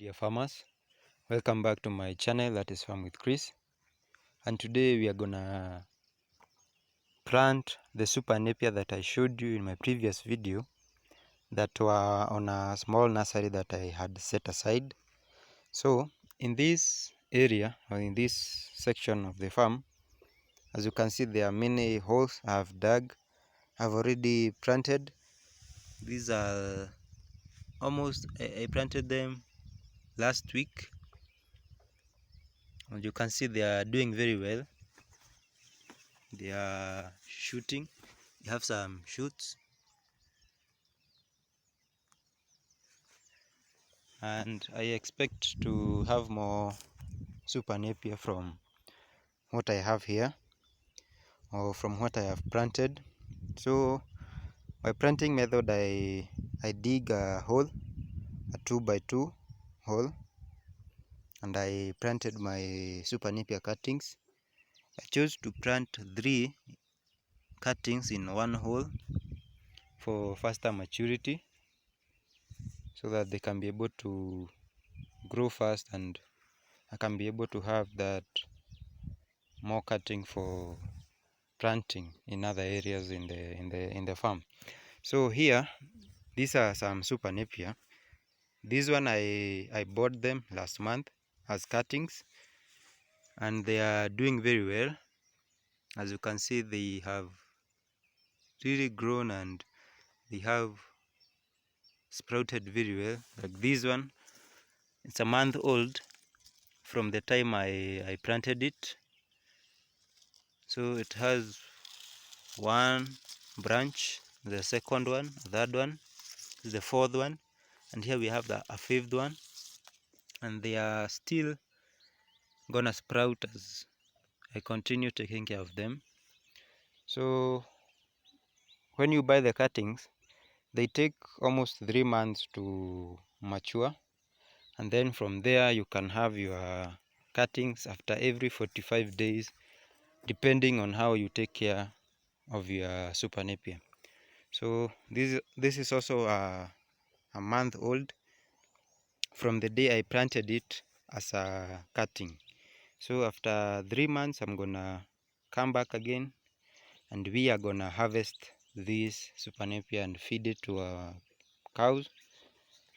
Dear farmers, welcome back to my channel, that is Farm with Chris. And today we are gonna plant the super napier that I showed you in my previous video that were on a small nursery that I had set aside. So in this area, or in this section of the farm, as you can see, there are many holes I have dug. I've already planted. These are I planted them last week, and you can see they are doing very well. They are shooting. You have some shoots, and I expect to have more super napier from what I have here, or from what I have planted. So my planting method, I dig a hole, a 2x2 hole, and I planted my super napier cuttings. I chose to plant 3 cuttings in one hole for faster maturity, so that they can be able to grow fast and I can be able to have that more cutting for planting in other areas in the farm. So here, these are some super napier. This one I bought them last month as cuttings, and they are doing very well. As you can see, they have really grown and they have sprouted very well. Like this one, it's a month old from the time I planted it. So it has one branch, the second one, third one, the fourth one, and here we have a fifth one, and they are still gonna sprout as I continue taking care of them. So when you buy the cuttings, they take almost 3 months to mature, and then from there you can have your cuttings after every 45 days, depending on how you take care of your super napier. So this is also a month old from the day I planted it as a cutting. So after 3 months, I'm gonna come back again, and we are gonna harvest this super napier and feed it to our cows,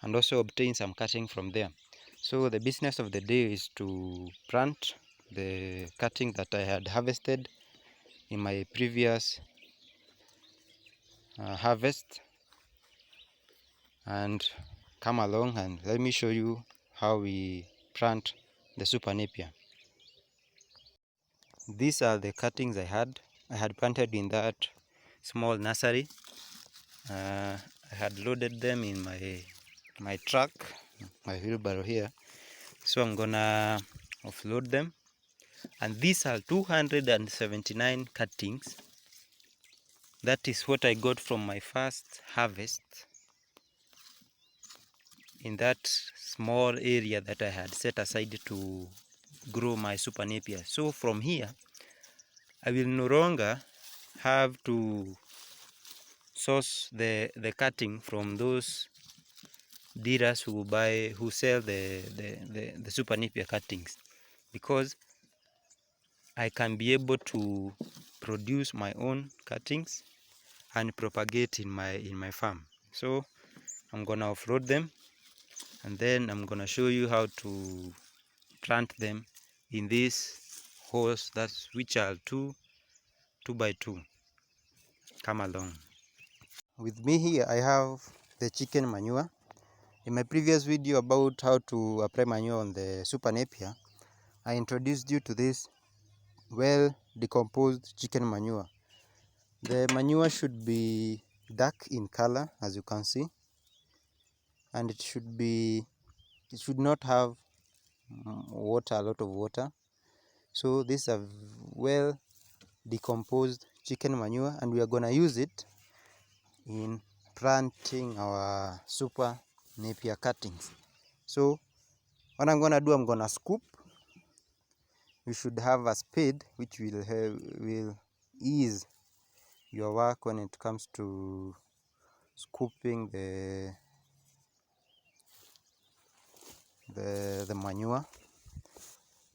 and also obtain some cutting from there. So the business of the day is to plant the cutting that I had harvested in my previous harvest, and come along and let me show you how we plant the super napier. These are the cuttings I had planted in that small nursery. I had loaded them in my truck, my wheelbarrow here. So I'm gonna offload them, and these are 279 cuttings. That is what I got from my first harvest in that small area that I had set aside to grow my super napier. So from here, I will no longer have to source the cutting from those dealers who sell the super napier cuttings, because I can be able to produce my own cuttings and propagate in my farm. So I'm gonna offload them, and then I'm gonna show you how to plant them in these holes which are 2x2. Come along. With me here I have the chicken manure. In my previous video about how to apply manure on the super napier, I introduced you to this well decomposed chicken manure. The manure should be dark in color, as you can see, and it should not have water, a lot of water. So these are well decomposed chicken manure, and we are gonna use it in planting our super napier cuttings. So what I'm gonna do, I'm gonna scoop. You should have a spade which will ease your work when it comes to scooping the manure.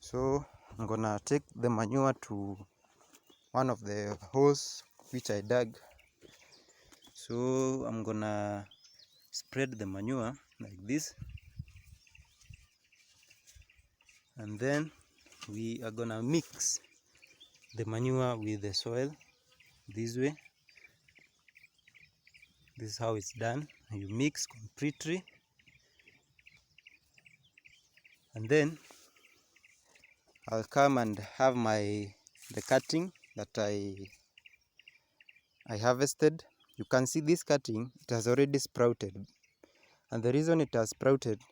So I'm gonna take the manure to one of the holes which I dug. So I'm gonna spread the manure like this, and then we are gonna mix the manure with the soil this way. This is how it's done. You mix completely, and then I'll come and have the cutting that I harvested. You can see this cutting, it has already sprouted, and the reason it has sprouted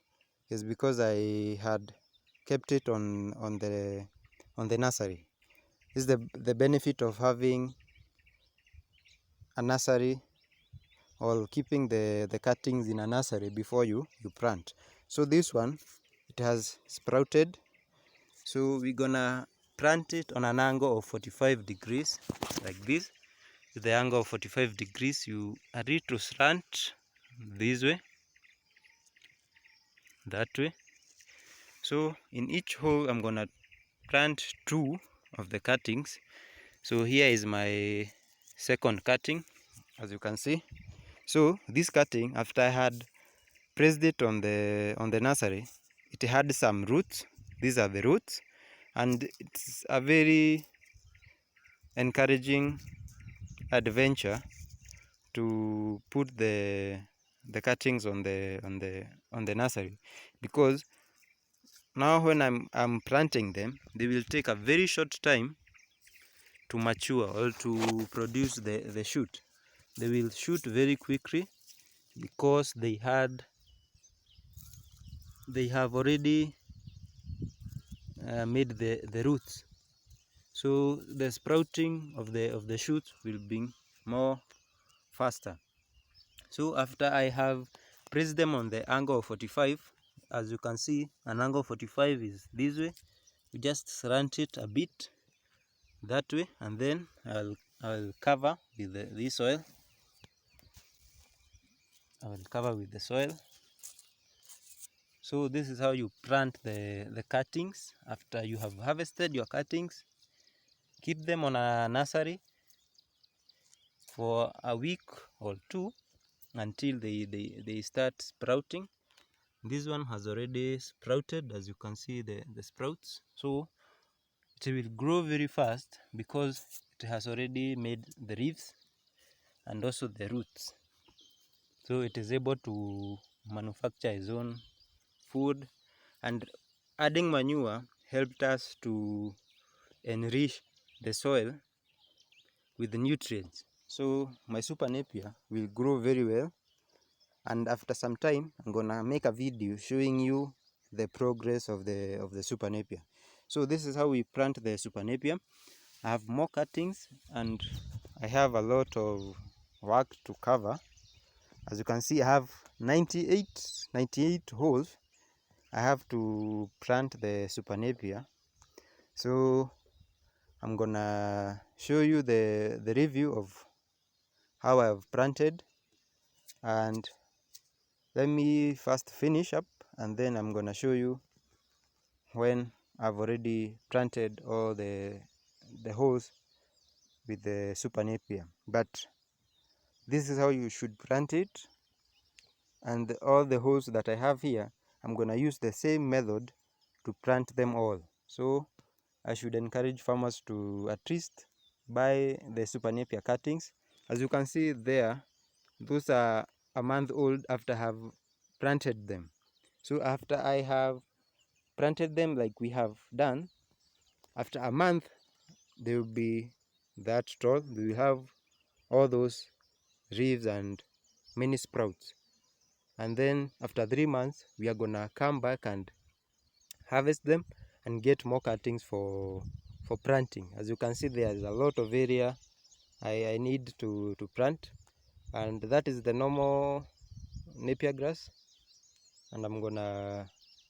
is because I had kept it on the nursery. This is the benefit of having a nursery, or keeping the cuttings in a nursery before you plant. So this one, it has sprouted, so we're gonna plant it on an angle of 45 degrees like this. With the angle of 45 degrees, you are ready to slant this way, that way. So in each hole I'm gonna plant 2 of the cuttings. So here is my second cutting, as you can see. So this cutting, after I had pressed it on the nursery, it had some roots. These are the roots, and it's a very encouraging adventure to put the cuttings on the nursery, because now when I'm planting them, they will take a very short time to mature or to produce the shoot. They will shoot very quickly because they have already made the roots. So the sprouting of the shoots will be more faster. So after I have pressed them on the angle of 45, as you can see, an angle 45 is this way. You just slant it a bit that way, and then I'll cover with the soil. I will cover with the soil. So this is how you plant the cuttings. After you have harvested your cuttings, keep them on a nursery for a week or 2 until they start sprouting. This one has already sprouted, as you can see the sprouts. So it will grow very fast because it has already made the leaves and also the roots. So it is able to manufacture its own food, and adding manure helped us to enrich the soil with nutrients. So my super napier will grow very well, and after some time I'm gonna make a video showing you the progress of the super napier. So this is how we plant the super napier. I have more cuttings and I have a lot of work to cover. As you can see, I have 98 holes I have to plant the super napier. So I'm gonna show you the review of how I have planted, and let me first finish up and then I'm gonna show you when I've already planted all the holes with the super napier. But this is how you should plant it, and all the holes that I have here, I'm gonna use the same method to plant them all. So I should encourage farmers to at least buy the super napier cuttings. As you can see there, those are a month old after I have planted them. So after I have planted them like we have done, after a month they will be that tall. They will have all those leaves and many sprouts. And then after 3 months we are gonna come back and harvest them and get more cuttings for planting. As you can see, there's a lot of area I need to plant, and that is the normal napier grass, and I'm gonna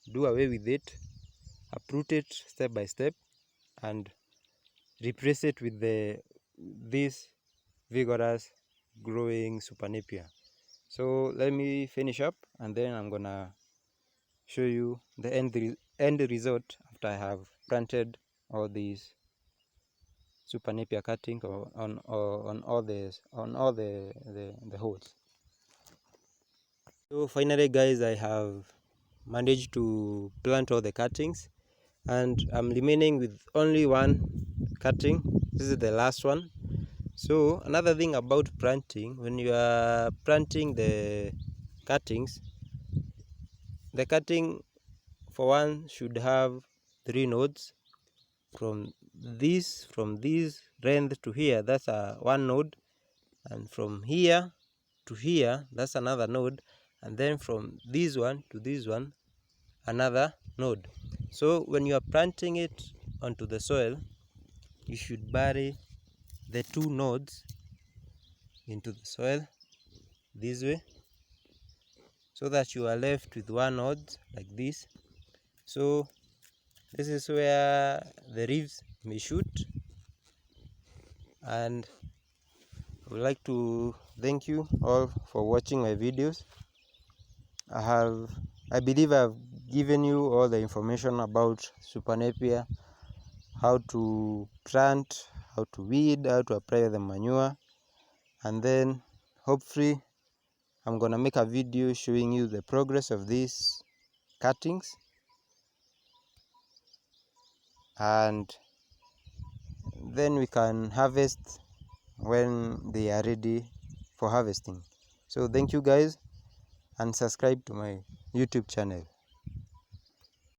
do away with it, uproot it step by step, and replace it with this vigorous growing super napier. So let me finish up and then I'm gonna show you the end result after I have planted all these super Napier cutting on all the holes. So finally guys, I have managed to plant all the cuttings, and I'm remaining with only one cutting. This is the last one. So another thing about planting, when you are planting the cuttings, the cutting for one should have 3 nodes. From this length to here, that's one node, and from here to here, that's another node, and then from this one to this one, another node. So when you are planting it onto the soil, you should bury the 2 nodes into the soil this way, so that you are left with 1 node like this. So this is where the leaves may shoot, and I would like to thank you all for watching my videos. I believe I've given you all the information about super Napier, how to plant, how to weed, how to apply the manure, and then hopefully I'm gonna make a video showing you the progress of these cuttings, and then we can harvest when they are ready for harvesting. So thank you guys, and subscribe to my YouTube channel.